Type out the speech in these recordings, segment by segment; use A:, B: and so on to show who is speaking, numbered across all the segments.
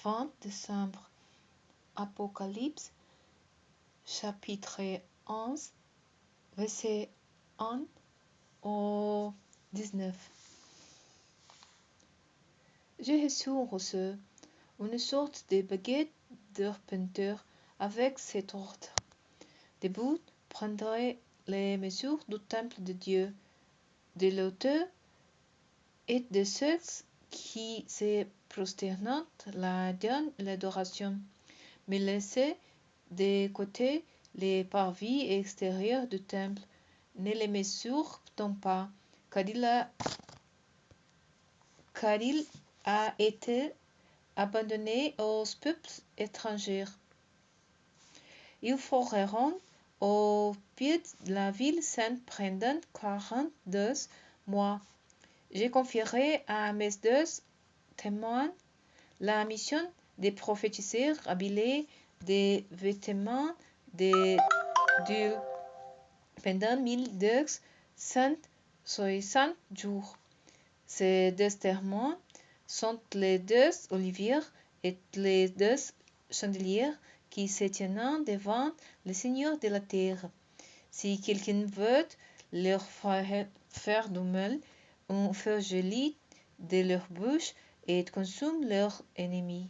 A: 20 décembre. Apocalypse, chapitre 11, verset 1 au 19. J'ai reçu une sorte de baguette d'arpenteur avec cet ordre. Debout, prendrez les mesures du temple de Dieu, de l'auteur et de ceux qui se prosternent la donnent l'adoration, mais laissez de côté les parvis extérieurs du temple, ne les mesurez pas, car il a été abandonné aux peuples étrangers. Ils foreront au pied de la ville sainte pendant 42 mois. J'ai confié à mes deux témoins la mission de prophétiser habillés des vêtements d'huile pendant 1260 jours. Ces deux témoins sont les deux oliviers et les deux chandeliers qui se tiennent devant le Seigneur de la terre. Si quelqu'un veut leur faire du mal, on fait joli de leur bouche et consume leurs ennemis.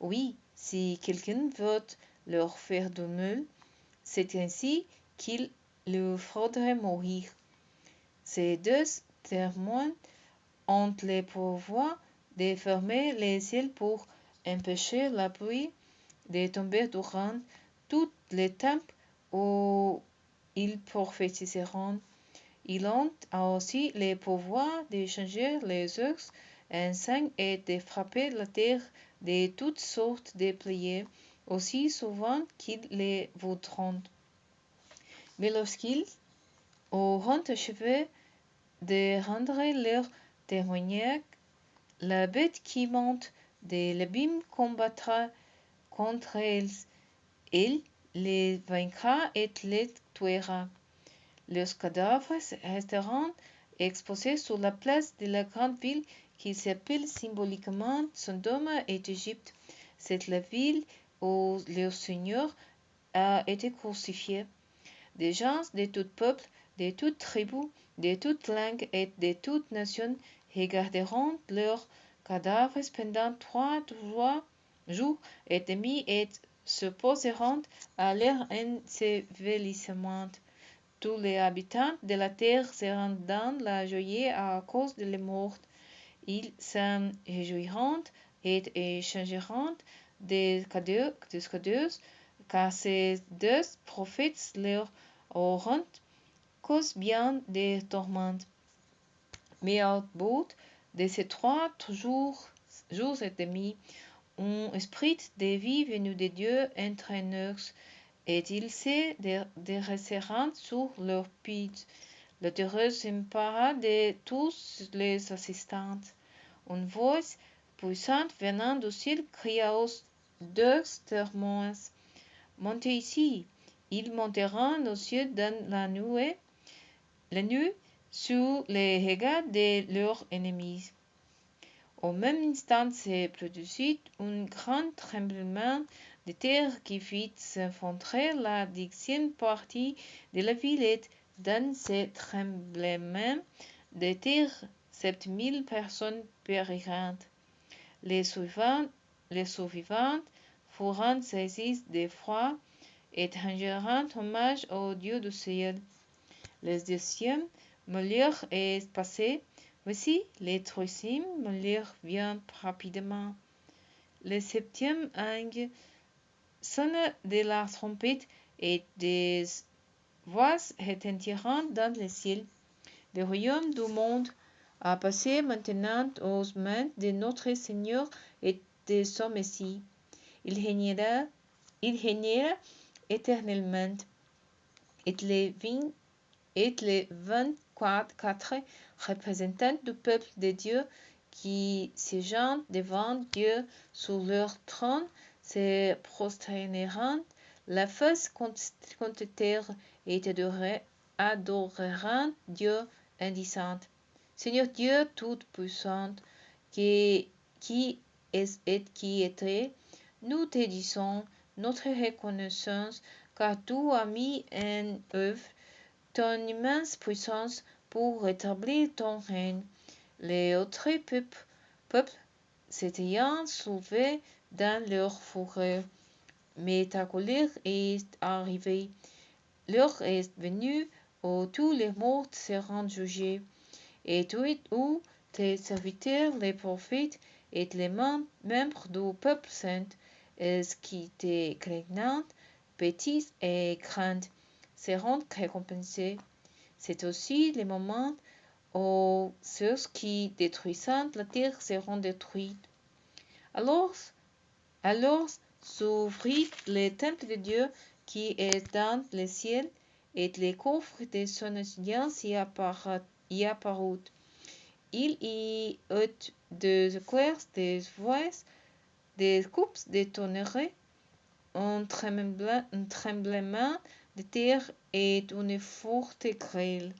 A: Oui, si quelqu'un veut leur faire du mal, c'est ainsi qu'il lui faudrait mourir. Ces deux témoins ont le pouvoir de fermer les ciels pour empêcher la pluie de tomber durant tout le temps où ils prophétiseront. Ils ont aussi le pouvoir de changer les eaux en sang et de frapper la terre de toutes sortes de plaies, aussi souvent qu'ils le voudront. Mais lorsqu'ils auront achevé de rendre leur témoignage, la bête qui monte de l'abîme combattra contre elles. Elle les vaincra et les tuera. Leurs cadavres resteront exposés sur la place de la grande ville qui s'appelle symboliquement Sodome et Égypte. C'est la ville où leur Seigneur a été crucifié. Des gens de tout peuple, de toute tribu, de toute langue et de toute nation regarderont leurs cadavres pendant 3 jours et demi et se poseront à leur ensevelissement. Tous les habitants de la terre seront dans la joie à cause de la mort. Ils s'en réjouiront et échangeront des cadeaux, car ces deux prophètes leur auront causé bien des tourments. Mais au bout de ces 3 jours et demi, un esprit de vie venu de Dieu entre nous, et ils se dresseront sur leurs pieds. La terreur s'empara de tous les assistants. Une voix puissante venant du ciel cria aux deux témoins: Montez ici. Ils monteront aux cieux dans la nuit sous les regards de leurs ennemis. Au même instant se produisit un grand tremblement de terre qui fit s'effondrer la 10e partie de la ville et dans ce tremblement de terre 7000 personnes périrent. Les survivants furent saisis d'effroi et rendirent hommage au Dieu du ciel. Le 10e malheur est passé. Voici le 3e malheur vient rapidement. Le 7e ange sonne de la trompette et des voix retentiront dans le ciel. Le royaume du monde a passé maintenant aux mains de notre Seigneur et de son Messie. Il régnera éternellement. Et les 24 représentants du peuple de Dieu qui siègent devant Dieu sur leur trône se prosterneront la face contre terre et adoreront Dieu en disant: Seigneur Dieu Tout-Puissant, qui et qui était, nous te disons notre reconnaissance, car tu as mis en œuvre ton immense puissance pour rétablir ton règne. Les autres peuples s'étaient soulevés dans leur fureur, mais ta colère est arrivée. L'heure est venue où tous les morts seront jugés, et où tes serviteurs, les prophètes et les membres du peuple saint, ce qui te craignent, petits et grands, seront récompensés. C'est aussi le moment où ceux qui détruisent la terre seront détruits. Alors s'ouvrit le temple de Dieu qui est dans le ciel, et les coffres de son alliance y apparurent. Il y eut des éclairs, des voix, des coupes de tonnerre, un tremblement de terre et une forte grêle.